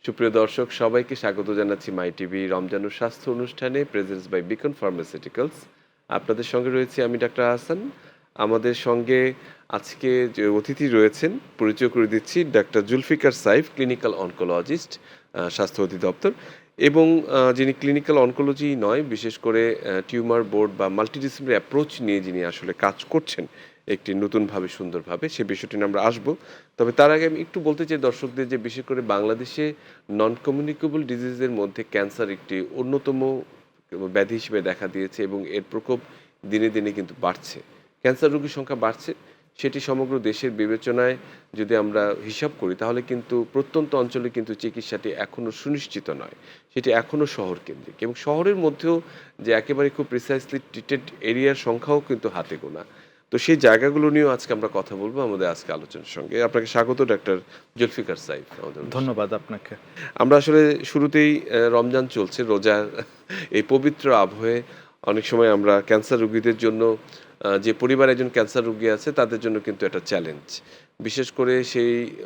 সুপ্রিয় দর্শক সবাইকে স্বাগত জানাচ্ছি মাই টিভি রমজান ও স্বাস্থ্য অনুষ্ঠানে প্রেজেন্স বাই বিকন ফার্মাসিউটিক্যালস। আপনাদের সঙ্গে রয়েছি আমি ডাক্তার আহসান। আমাদের সঙ্গে আজকে যে অতিথি রয়েছেন পরিচয় করে দিচ্ছি doctor Zulfikar Saif, clinical oncologist, স্বাস্থ্য অধিদপ্তর। এবং যিনি ক্লিনিক্যাল অনকোলজি নয়, বিশেষ করে টিউমার বোর্ড বা মাল্টিডিসিপ্লিনারি অ্যাপ্রোচ নিয়ে যিনি আসলে কাজ করছেন একটি নতুনভাবে সুন্দরভাবে, সে বিষয়টি নিয়ে আমরা আসবো। তবে তার আগে আমি একটু বলতে চাই দর্শকদের যে বিশেষ করে বাংলাদেশে নন কমিউনিকেবল ডিজিজের মধ্যে ক্যান্সার একটি অন্যতম ব্যাধি হিসেবে দেখা দিয়েছে এবং এর প্রকোপ দিনে দিনে কিন্তু বাড়ছে। ক্যান্সার রোগীর সংখ্যা বাড়ছে, সেটি সমগ্র দেশের বিবেচনায় যদি আমরা হিসাব করি তাহলে কিন্তু প্রত্যন্ত অঞ্চলে কিন্তু চিকিৎসাটি এখনও সুনিশ্চিত নয়, সেটি এখনও শহর কেন্দ্রিক এবং শহরের মধ্যেও যে একেবারে খুব প্রিসাইসলি ট্রিটেড এরিয়ার সংখ্যাও কিন্তু হাতে গোনা। তো সেই জায়গাগুলো নিয়েও আজকে আমরা কথা বলবো আমাদের আজকে আলোচনার সঙ্গে। আপনাকে স্বাগত ডাক্তার জুলফিকার সাইফ আমাদের। ধন্যবাদ আপনাকে। আমরা আসলে শুরুতেই রমজান চলছে, রোজার এই পবিত্র আবহে অনেক সময় আমরা ক্যান্সার রোগীদের জন্য যে পরিবারে একজন ক্যান্সার রোগী আছে তাদের জন্য কিন্তু একটা চ্যালেঞ্জ। বিশেষ করে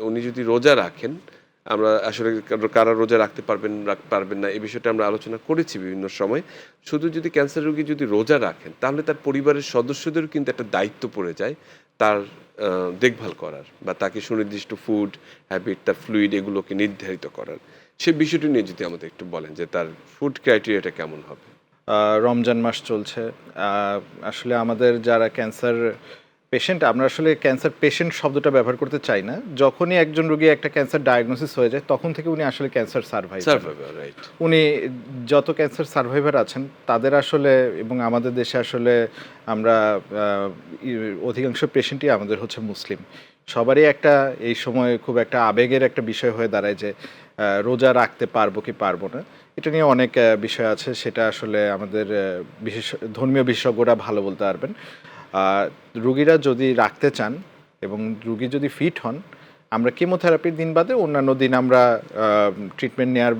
উনি যদি রোজা রাখেন, আমরা আসলে কারা রোজা রাখতে পারবেন না এই বিষয়টা আমরা আলোচনা করেছি বিভিন্ন সময়। শুধু যদি ক্যান্সার রোগী যদি রোজা রাখেন তাহলে তার পরিবারের সদস্যদেরও কিন্তু একটা দায়িত্ব পড়ে যায় তার দেখভাল করার বা তাকে সুনির্দিষ্ট ফুড হ্যাবিট, তার ফ্লুইড এগুলোকে নির্ধারিত করার। সে বিষয়টি নিয়ে যদি আমাদের একটু বলেন যে তার ফুড ক্রাইটেরিয়াটা কেমন হবে। রমজান মাস চলছে। আসলে আমাদের যারা ক্যান্সার পেশেন্ট, আমরা আসলে ক্যান্সার পেশেন্ট শব্দটা ব্যবহার করতে চাই না। যখনই একজন রোগী একটা ক্যান্সার ডায়াগনোসিস হয়ে যায় তখন থেকে উনি আসলে ক্যান্সার সার্ভাইভার, রাইট। উনি যত ক্যান্সার সার্ভাইভার আছেন তাদের আসলে, এবং আমাদের দেশে আসলে আমরা অধিকাংশ পেশেন্টই আমাদের হচ্ছে মুসলিম। সবারই একটা এই সময় খুব একটা আবেগের একটা বিষয় হয়ে দাঁড়ায় যে রোজা রাখতে পারবো কি পারবো না। এটা নিয়ে অনেক বিষয় আছে, সেটা আসলে আমাদের ধর্মীয় বিশেষজ্ঞরা ভালো বলতে পারবেন। রুগীরা যদি রাখতে চান এবং রুগী যদি ফিট হন, আমরা কেমোথেরাপির দিন বাদে অন্যান্য দিন আমরা ট্রিটমেন্ট নেওয়ার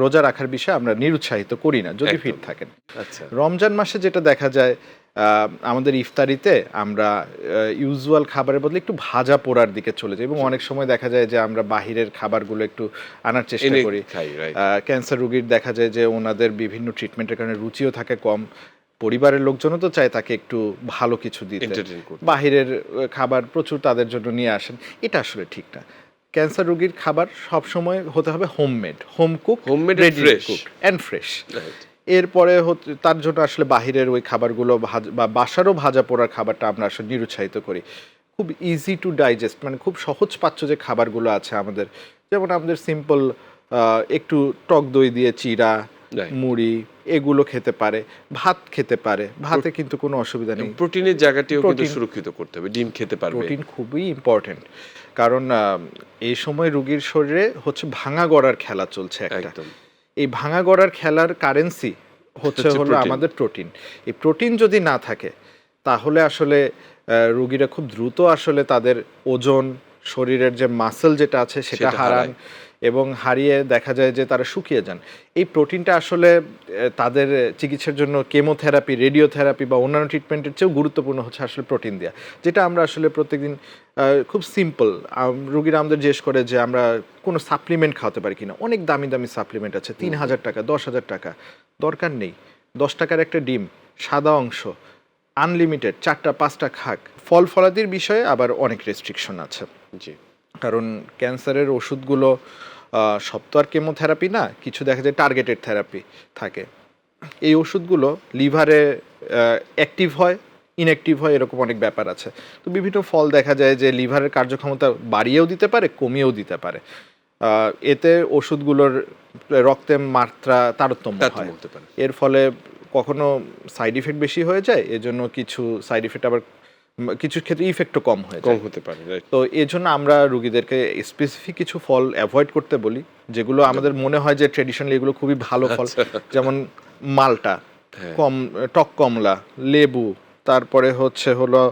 রোজা রাখার বিষয়ে আমরা নিরুৎসাহিত করি না যদি ফিট থাকেন। আচ্ছা। রমজান মাসে যেটা দেখা যায়, আমাদের ইফতারিতে আমরা ইউজুয়াল খাবারের বদলে একটু ভাজা পোড়ার দিকে চলে যাই এবং অনেক সময় দেখা যায় যে আমরা বাহিরের খাবারগুলো একটু আনার চেষ্টা করি। ক্যান্সার রোগীর দেখা যায় যে ওনাদের বিভিন্ন ট্রিটমেন্টের কারণে রুচিও থাকে কম, পরিবারের লোকজনও তো চায় তাকে একটু ভালো কিছু দিতে, বাহিরের খাবার প্রচুর তাদের জন্য নিয়ে আসেন। এটা আসলে ঠিক না। ক্যান্সার রোগীর খাবার সবসময় হতে হবে হোমমেড, হোমকুক, অ্যান্ড ফ্রেশ। এরপরে তার জন্য আসলে বাহিরের ওই খাবারগুলো বা বাসারও ভাজা পোড়ার খাবারটা আমরা আসলে নিরুৎসাহিত করি। খুব ইজি টু ডাইজেস্ট, মানে খুব সহজ পাচ্য যে খাবারগুলো আছে আমাদের, যেমন আমাদের সিম্পল একটু টক দই দিয়ে চিড়া, মুড়ি এগুলো খেতে পারে, ভাত খেতে পারে, ভাতে কিন্তু কোনো অসুবিধা নেই। প্রোটিনের জায়গাটিও কিন্তু সুরক্ষিত করতে হবে, ডিম খেতে পারবে। প্রোটিন খুবই ইম্পর্টেন্ট, কারণ এই সময় রোগীর শরীরে হচ্ছে ভাঙা গড়ার খেলা চলছে একটা। এই ভাঙা গড়ার খেলার কারেন্সি হলো আমাদের প্রোটিন। এই প্রোটিন যদি না থাকে তাহলে আসলে রোগীরা খুব দ্রুত আসলে তাদের ওজন, শরীরের যে মাসল যেটা আছে সেটা হারান এবং হারিয়ে দেখা যায় যে তারা শুকিয়ে যান। এই প্রোটিনটা আসলে তাদের চিকিৎসার জন্য কেমোথেরাপি, রেডিওথেরাপি বা অন্যান্য ট্রিটমেন্টের চেয়েও গুরুত্বপূর্ণ হচ্ছে আসলে প্রোটিন দেওয়া, যেটা আমরা আসলে প্রত্যেকদিন খুব সিম্পল রোগীরা আমাদের জিজ্ঞেস করে যে আমরা কোনো সাপ্লিমেন্ট খাওয়াতে পারি কিনা। অনেক দামি দামি সাপ্লিমেন্ট আছে, ৩,০০০ টাকা, ১০,০০০ টাকা। দরকার নেই। ১০ টাকার একটা ডিম, সাদা অংশ, আনলিমিটেড ৪টা ৫টা খাক। ফল ফলাদির বিষয়ে আবার অনেক রেস্ট্রিকশন আছে। জি, কারণ ক্যান্সারের ওষুধগুলো সব তো আর কেমোথেরাপি না, কিছু দেখা যায় টার্গেটেড থেরাপি থাকে। এই ওষুধগুলো লিভারে অ্যাক্টিভ হয়, ইনঅ্যাক্টিভ হয়, এরকম অনেক ব্যাপার আছে। তো বিভিন্ন ফল দেখা যায় যে লিভারের কার্যক্ষমতা বাড়িয়েও দিতে পারে, কমিয়েও দিতে পারে। এতে ওষুধগুলোর রক্তে মাত্রা তারতম্য হয়, এর ফলে কখনো সাইড ইফেক্ট বেশি হয়ে যায়, এজন্য কিছু সাইড ইফেক্ট আবার কিছু ক্ষেত্রে ইফেক্টও কম হতে পারে। তো এই জন্য আমরা রোগীদেরকে স্পেসিফিক কিছু ফল অ্যাভয়েড করতে বলি, যেগুলো আমাদের মনে হয় যে ট্রেডিশনালি এগুলো খুবই ভালো ফল, যেমন মালটা, টক কমলা, লেবু, তারপরে হলো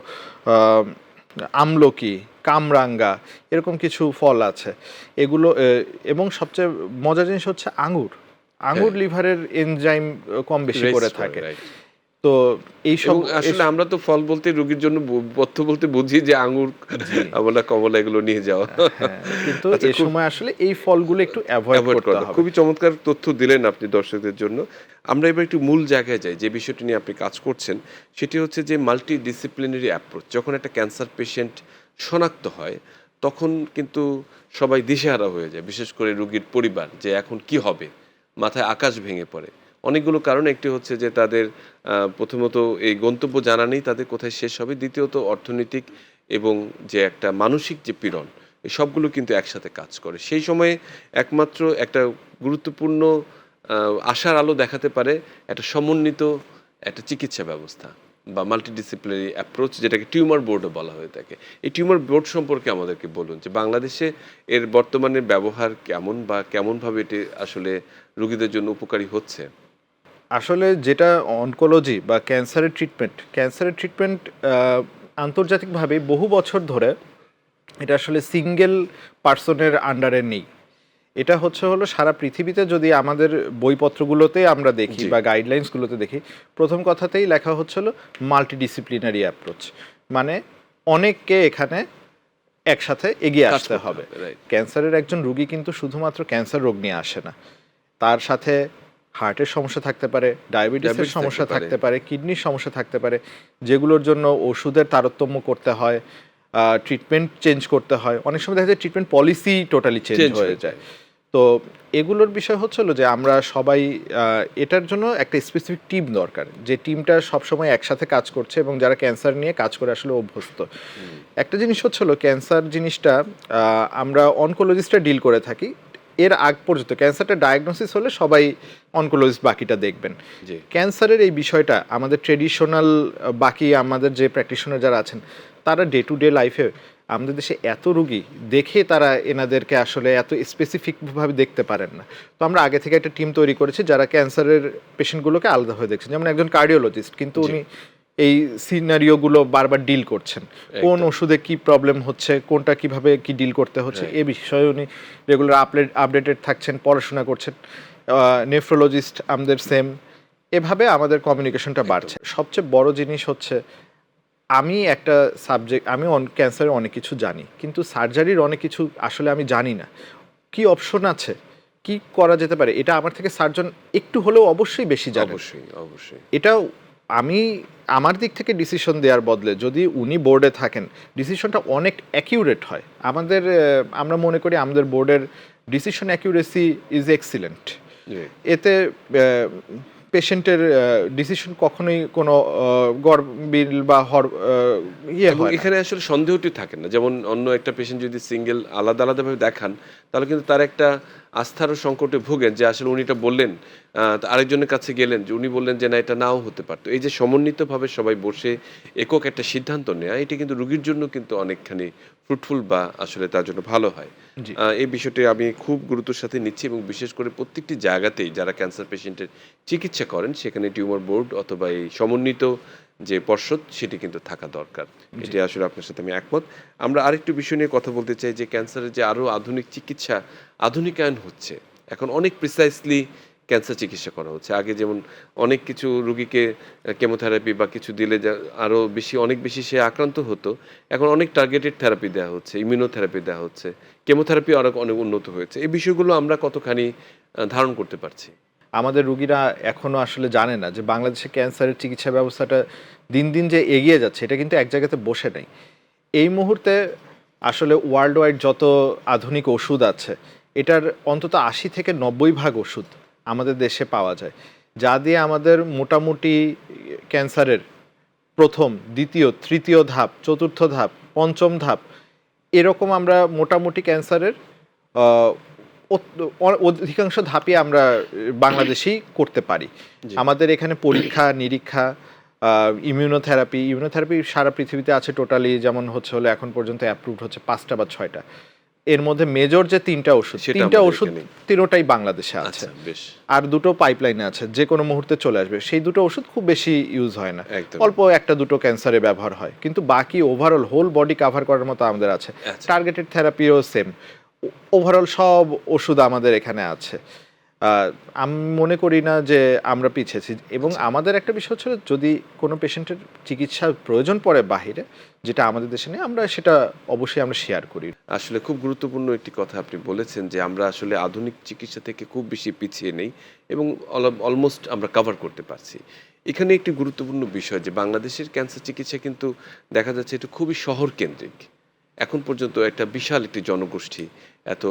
আমলকি, কামরাঙ্গা, এরকম কিছু ফল আছে এগুলো। এবং সবচেয়ে মজার জিনিস হচ্ছে আঙুর লিভারের এনজাইম কম বেশি করে থাকে। তো এই সব এবং আসলে আমরা তো ফল বলতে রোগীর জন্য পথ্য বলতে বুঝি যে আঙ্গুর, আমলা, কমলা এগুলো নিয়ে যাওয়া। হ্যাঁ, কিন্তু আচ্ছা, এ খুব সময় আসলে এই ফলগুলো একটু অ্যাভয়েড এভয়েড করতে করা। হবে। খুবই চমৎকার তথ্য দিলেন আপনি দর্শকদের জন্য। আমরা এবার একটু মূল জায়গায় যাই, যে বিষয়টি নিয়ে আপনি কাজ করছেন, সেটি হচ্ছে যে মাল্টি ডিসিপ্লিনারি অ্যাপ্রোচ। যখন একটা ক্যান্সার পেশেন্ট শনাক্ত হয়, তখন কিন্তু সবাই দিশেহারা হয়ে যায়। বিশেষ করে রোগীর পরিবার, যে এখন কি হবে? মাথায় আকাশ ভেঙে পড়ে। অনেকগুলো কারণ, একটি হচ্ছে যে তাদের প্রথমত এই গন্তব্য জানা নেই তাদের কোথায় শেষ হবে। দ্বিতীয়ত অর্থনৈতিক এবং যে একটা মানসিক যে পীড়ন, এই সবগুলো কিন্তু একসাথে কাজ করে। সেই সময়ে একমাত্র একটা গুরুত্বপূর্ণ আশার আলো দেখাতে পারে একটা সমন্বিত একটা চিকিৎসা ব্যবস্থা বা মাল্টিডিসিপ্লিনারি অ্যাপ্রোচ, যেটাকে টিউমার বোর্ডও বলা হয়ে থাকে। এই টিউমার বোর্ড সম্পর্কে আমাদেরকে বলুন, যে বাংলাদেশে এর বর্তমানে ব্যবহার কেমন বা কেমনভাবে এটি আসলে রোগীদের জন্য উপকারী হচ্ছে? আসলে যেটা অনকোলজি বা ক্যান্সারের ট্রিটমেন্ট আন্তর্জাতিকভাবে বহু বছর ধরে এটা আসলে সিঙ্গেল পার্সনের আন্ডারে নেই। এটা হলো সারা পৃথিবীতে যদি আমাদের বইপত্রগুলোতে আমরা দেখি জি। বা গাইডলাইন্সগুলোতে দেখি, প্রথম কথাতেই লেখা হচ্ছিল মাল্টিডিসিপ্লিনারি অ্যাপ্রোচ, মানে অনেককে এখানে একসাথে এগিয়ে কাজ আসতে করতে হবে। রাইট। ক্যান্সারের একজন রুগী কিন্তু শুধুমাত্র ক্যান্সার রোগ নিয়ে আসে না, তার সাথে হার্টের সমস্যা থাকতে পারে, ডায়াবেটিসের ডায়াবেটিস সমস্যা থাকতে পারে। থাকতে পারে, কিডনির সমস্যা থাকতে পারে, যেগুলোর জন্য ওষুধের তারতম্য করতে হয়, ট্রিটমেন্ট চেঞ্জ করতে হয়, অনেক সময় দেখা যায় treatment policy totally change change হয়ে যায়। তো এগুলোর বিষয় হলো যে আমরা সবাই এটার জন্য একটা স্পেসিফিক টিম দরকার, যে টিমটা সবসময় একসাথে কাজ করছে এবং যারা ক্যান্সার নিয়ে কাজ করে আসলে অভ্যস্ত। একটা জিনিস হলো ক্যান্সার জিনিসটা আমরা অনকোলজিস্টরা ডিল করে থাকি। এর আগ পর্যন্ত ক্যান্সারটা ডায়াগনোসিস হলে সবাই অনকোলজিস্ট বাকিটা দেখবেন। জি। ক্যান্সারের এই বিষয়টা আমাদের ট্রেডিশনাল বাকি আমাদের যে প্র্যাকটিশনার যারা আছেন, তারা ডে টু ডে লাইফে আমাদের দেশে এত রুগী দেখে তারা এনাদেরকে আসলে এত স্পেসিফিকভাবে দেখতে পারেন না। তো আমরা আগে থেকে একটা টিম তৈরি করেছি যারা ক্যান্সারের পেশেন্টগুলোকে আলাদাভাবে দেখছেন। যেমন একজন কার্ডিওলজিস্ট, কিন্তু জি। উনি এই সিনারিওগুলো বারবার ডিল করছেন, কোন একদম। ওষুধে কি প্রবলেম হচ্ছে, কোনটা কিভাবে কি ডিল করতে হচ্ছে, রাইট। এ বিষয়ে উনি রেগুলার আপডেটেড থাকছেন, পড়াশোনা করছেন। নেফ্রোলজিস্ট আমাদের সেম। এভাবে আমাদের কমিউনিকেশনটা বাড়ছে। সবচেয়ে বড় জিনিস হচ্ছে আমি একটা সাবজেক্ট, আমি ক্যান্সারের অনেক কিছু জানি, কিন্তু সার্জারির অনেক কিছু আসলে আমি জানি না। কি অপশন আছে, কি করা যেতে পারে, এটা আমার থেকে সার্জন একটু হলেও অবশ্যই বেশি জানে। অবশ্যই, অবশ্যই। এটাও আমি আমার দিক থেকে ডিসিশন দেওয়ার বদলে যদি উনি বোর্ডে থাকেন, ডিসিশনটা অনেক অ্যাকিউরেট হয়। আমাদের আমরা মনে করি আমাদের বোর্ডের ডিসিশন অ্যাকিউরেসি ইজ এক্সিলেন্ট। জি। এতে পেশেন্টের ডিসিশন কখনোই কোনো গরমিল বা এবং হয় না। এখানে আসলে সন্দেহটি থাকে না। যেমন অন্য একটা পেশেন্ট যদি সিঙ্গেল আলাদা, আলাদাভাবে দেখান, তাহলে কিন্তু তার একটা আস্থারও সংকটে ভোগেন, যে আসলে উনি এটা বললেন, আরেকজনের কাছে গেলেন, যে উনি বললেন যে না, এটা নাও হতে পারত। এই যে সমন্বিতভাবে সবাই বসে একক একটা সিদ্ধান্ত নেয়া, এটা কিন্তু রোগীর জন্য কিন্তু অনেকখানি ফ্রুটফুল বা আসলে তার জন্য ভালো হয়। জি। এই বিষয়টি আমি খুব গুরুত্বের সাথে নিচ্ছি, এবং বিশেষ করে প্রত্যেকটি জায়গাতেই যারা ক্যান্সার পেশেন্টের চিকিৎসা করেন, সেখানে টিউমার বোর্ড অথবা এই সমন্বিত যে পর্ষদ, সেটি কিন্তু থাকা দরকার। এটি আসলে আপনার সাথে আমি একমত। আমরা আরেকটু বিষয় নিয়ে কথা বলতে চাই, যে ক্যান্সারের যে আরো আধুনিক চিকিৎসা আধুনিকায়ন হচ্ছে। এখন অনেক প্রিসাইসলি ক্যান্সার চিকিৎসা করা হচ্ছে। আগে যেমন অনেক কিছু রোগীকে কেমোথেরাপি বা কিছু দিলে যা আরো বেশি, অনেক বেশি সে আক্রান্ত হতো। এখন অনেক টার্গেটেড থেরাপি দেওয়া হচ্ছে, ইমিউনোথেরাপি দেওয়া হচ্ছে। কেমোথেরাপি আরো অনেক উন্নত হয়েছে। এই বিষয়গুলো আমরা কতখানি ধারণ করতে পারছি? আমাদের রুগীরা এখনো আসলে জানে না যে বাংলাদেশে ক্যান্সারের চিকিৎসা ব্যবস্থাটা দিন দিন যে এগিয়ে যাচ্ছে, এটা কিন্তু এক জায়গাতে বসে নেই। এই মুহূর্তে আসলে ওয়ার্ল্ড ওয়াইড যত আধুনিক ওষুধ আছে, এটার অন্তত 80 থেকে 90% ওষুধ আমাদের দেশে পাওয়া যায়, যা দিয়ে আমাদের মোটামুটি ক্যান্সারের প্রথম, দ্বিতীয়, তৃতীয় ধাপ, চতুর্থ ধাপ, পঞ্চম ধাপ, এরকম আমরা মোটামুটি ক্যান্সারের আহ, অধিকাংশ ধাপই আমরা বাংলাদেশেই করতে পারি। জি। আমাদের এখানে পরীক্ষা নিরীক্ষা, ইমিউনোথেরাপি সারা পৃথিবীতে আছে টোটালি, যেমন হলো এখন পর্যন্ত অ্যাপ্রুভড হচ্ছে 5টা বা 6টা। এর মধ্যে মেজর যে 3টা ওষুধ, সেটা 3টা আমাদের ওষুধ এখানে। 3টাই বাংলাদেশে আছে। আচ্ছা, বেশ। আর 2টো পাইপলাইনে আছে, যে কোনো মুহূর্তে চলে আসবে। সেই 2টো ওষুধ খুব বেশি ইউজ হয় না, একদম। অল্প 1-2টো ক্যান্সারে ব্যবহার হয়, কিন্তু বাকি ওভারঅল হোল বডি কাভার করার মতো আমাদের আছে। আচ্ছা। টার্গেটেড থেরাপিও সেম, ওভারঅল সব ওষুধ আমাদের এখানে আছে। আমি মনে করি না যে আমরা পিছিয়েছি, এবং আমাদের একটা বিষয় হচ্ছে যদি কোনো পেশেন্টের চিকিৎসার প্রয়োজন পড়ে বাহিরে, যেটা আমাদের দেশে নেই, আমরা সেটা অবশ্যই আমরা শেয়ার করি। আসলে খুব গুরুত্বপূর্ণ একটি কথা আপনি বলেছেন যে আমরা আসলে আধুনিক চিকিৎসা থেকে খুব বেশি পিছিয়ে নেই এবং অলমোস্ট আমরা কভার করতে পারছি। এখানে একটি গুরুত্বপূর্ণ বিষয় যে বাংলাদেশের ক্যান্সার চিকিৎসা কিন্তু দেখা যাচ্ছে এটা খুবই শহর কেন্দ্রিক। এখন পর্যন্ত একটা বিশাল একটি জনগোষ্ঠী, এত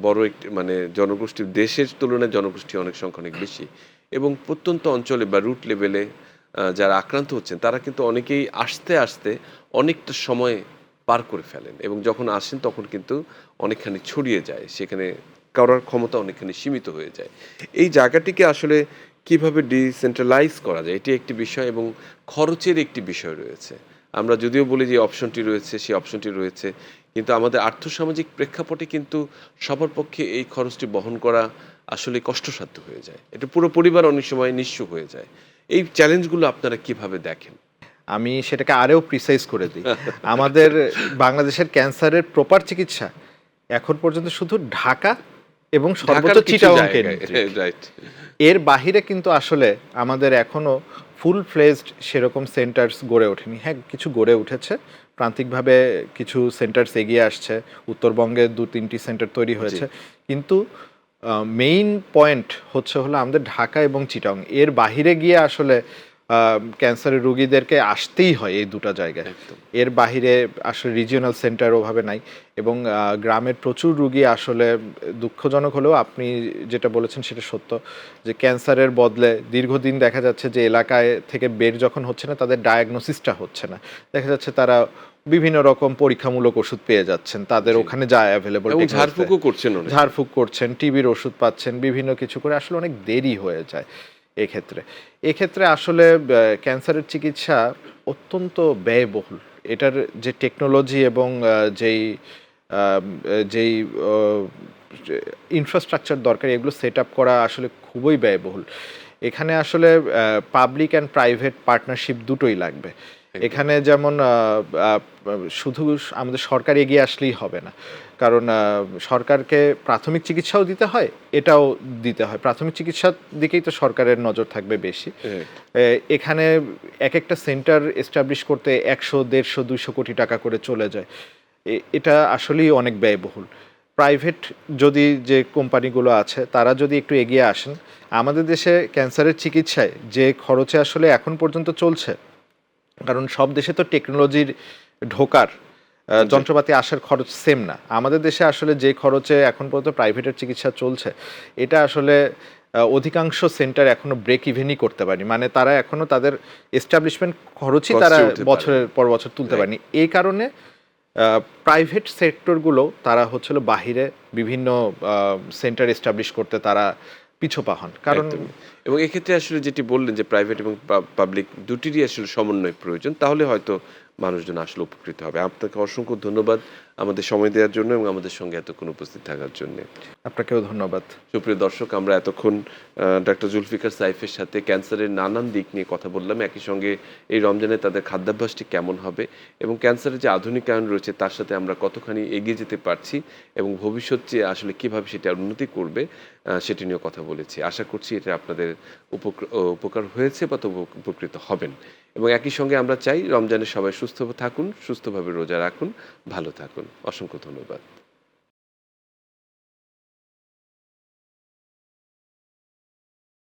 বড় একটি মানে জনগোষ্ঠী, দেশের তুলনায় জনগোষ্ঠী অনেক সংখ্যা অনেক বেশি এবং প্রত্যন্ত অঞ্চলে বা রুট লেভেলে যারা আক্রান্ত হচ্ছেন তারা কিন্তু অনেকেই আসতে আসতে অনেকটা সময় পার করে ফেলেন এবং যখন আসেন তখন কিন্তু অনেকখানি ছড়িয়ে যায়, সেখানে করার ক্ষমতা অনেকখানি সীমিত হয়ে যায়। এই জায়গাটিকে আসলে কিভাবে ডিসেন্ট্রালাইজ করা যায় এটি একটি বিষয় এবং খরচের একটি বিষয় রয়েছে। আমরা যদিও বলি যে অপশনটি রয়েছে, সেই অপশনটি রয়েছে, কিন্তু আমাদের আর্থসামাজিক প্রেক্ষাপটে কিন্তু সবার পক্ষে এই খরচটি বহন করা আসলে কষ্টসাধ্য হয়ে যায়। এটা পুরো পরিবার অনেক সময় নিঃস্ব হয়ে যায়। এই চ্যালেঞ্জগুলো আপনারা কিভাবে দেখেন? আমি সেটাকে আরেও প্রিসাইজ করে দিই। আমাদের বাংলাদেশের ক্যান্সারের প্রপার চিকিৎসা এখন পর্যন্ত শুধু ঢাকা এবং সর্বোচ্চ ঢাকার কিছু চিটাগং জায়গায় কেন্দ্রিক। রাইট। এর বাহিরে কিন্তু আসলে আমাদের এখনো ফুল ফ্লেজড সেরকম সেন্টার্স গড়ে ওঠেনি। হ্যাঁ, কিছু গড়ে উঠেছে, প্রান্তিকভাবে কিছু সেন্টার্স এগিয়ে আসছে, উত্তরবঙ্গে ২-৩টি সেন্টার তৈরি হয়েছে, কিন্তু মেইন পয়েন্ট হচ্ছে হলো আমাদের ঢাকা এবং চিটাগং। এর বাহিরে গিয়ে আসলে ক্যান্সারের রোগীদেরকে আসতেই হয় এই দুটো জায়গায়। একদম। এর বাহিরে আসলে রিজিওনাল সেন্টার ওভাবে নাই, এবং গ্রামের প্রচুর রুগী আসলে, দুঃখজনক হলেও আপনি যেটা বলেছেন সেটা সত্য, যে ক্যান্সারের বদলে দীর্ঘদিন দেখা যাচ্ছে যে এলাকায় থেকে বের যখন হচ্ছে না, তাদের ডায়াগনোসিসটা হচ্ছে না। দেখা যাচ্ছে তারা বিভিন্ন রকম পরীক্ষামূলক ওষুধ পেয়ে যাচ্ছেন, তাদের জি। ওখানে যায় অ্যাভেলেবল, এবং ঝাড়ফুঁকও করছেন অনেকে। ঝাড়ফুঁক করছেন, টিবির ওষুধ পাচ্ছেন, বিভিন্ন কিছু করে আসলে অনেক দেরি হয়ে যায় এক্ষেত্রে আসলে ক্যান্সারের চিকিৎসা অত্যন্ত ব্যয়বহুল। এটার যে টেকনোলজি এবং যেই ইনফ্রাস্ট্রাকচার দরকার, এগুলো সেট আপ করা আসলে খুবই ব্যয়বহুল। এখানে আসলে পাবলিক অ্যান্ড প্রাইভেট পার্টনারশিপ দুটোই লাগবে। এখানে যেমন শুধু আমাদের সরকার এগিয়ে আসলেই হবে না, কারণ সরকারকে প্রাথমিক চিকিৎসাও দিতে হয়, এটাও দিতে হয়। প্রাথমিক চিকিৎসার দিকেই তো সরকারের নজর থাকবে বেশি। হ্যাঁ। এখানে এক একটা সেন্টার এস্টাবলিশ করতে ১০০, ১৫০, ২০০ কোটি টাকা করে চলে যায়। এটা আসলেই অনেক ব্যয়বহুল। প্রাইভেট যদি যে কোম্পানিগুলো আছে তারা যদি একটু এগিয়ে আসেন, আমাদের দেশে ক্যান্সারের চিকিৎসায় যে খরচে আসলে এখন পর্যন্ত চলছে, কারণ সব দেশে তো টেকনোলজির ঢোকার যন্ত্রপাতি আসার খরচ সেম না। আমাদের দেশে আসলে যে খরচে এখন পর্যন্ত প্রাইভেটের চিকিৎসা চলছে, এটা আসলে অধিকাংশ সেন্টার এখনো ব্রেক ইভেনই করতে পারেনি। মানে তারা এখনো তাদের এস্টাবলিশমেন্ট খরচই তারা কষ্টে উঠতে বছরের পারেনি। পর বছর তুলতে Right. পারেনি। এই কারণে প্রাইভেট সেক্টরগুলো তারা হচ্ছিল বাহিরে বিভিন্ন সেন্টার এস্টাবলিশ করতে তারা পিছপা হন, কারণ একদমই। এবং এক্ষেত্রে আসলে যেটি বললেন যে প্রাইভেট এবং পাবলিক দুটিরই আসলে সমন্বয় প্রয়োজন। তাহলে হয়তো মানুষজন আসলে উপকৃত হবে। আপনাকে অসংখ্য ধন্যবাদ আমাদের সময় দেওয়ার জন্য এবং আমাদের সঙ্গে এতক্ষণ উপস্থিত থাকার জন্য। আপনাকেও ধন্যবাদ। সুপ্রিয় দর্শক, আমরা এতক্ষণ ডাক্তার জুলফিকার সাইফের সাথে ক্যান্সারের নানান দিক নিয়ে কথা বললাম। একই সঙ্গে এই রমজানে তাদের খাদ্যাভ্যাসটি কেমন হবে এবং ক্যান্সারের যে আধুনিকায়ন রয়েছে তার সাথে আমরা কতখানি এগিয়ে যেতে পারছি এবং ভবিষ্যৎ যে আসলে কিভাবে সেটা উন্নতি করবে সেটি নিয়ে কথা বলেছি। আশা করছি এটা আপনাদের উপকার হয়েছে বা তবু উপকৃত হবেন। এবং একই সঙ্গে আমরা চাই রমজানে সবাই সুস্থ থাকুন, সুস্থভাবে রোজা রাখুন, ভালো থাকুন। অসংখ্য ধন্যবাদ।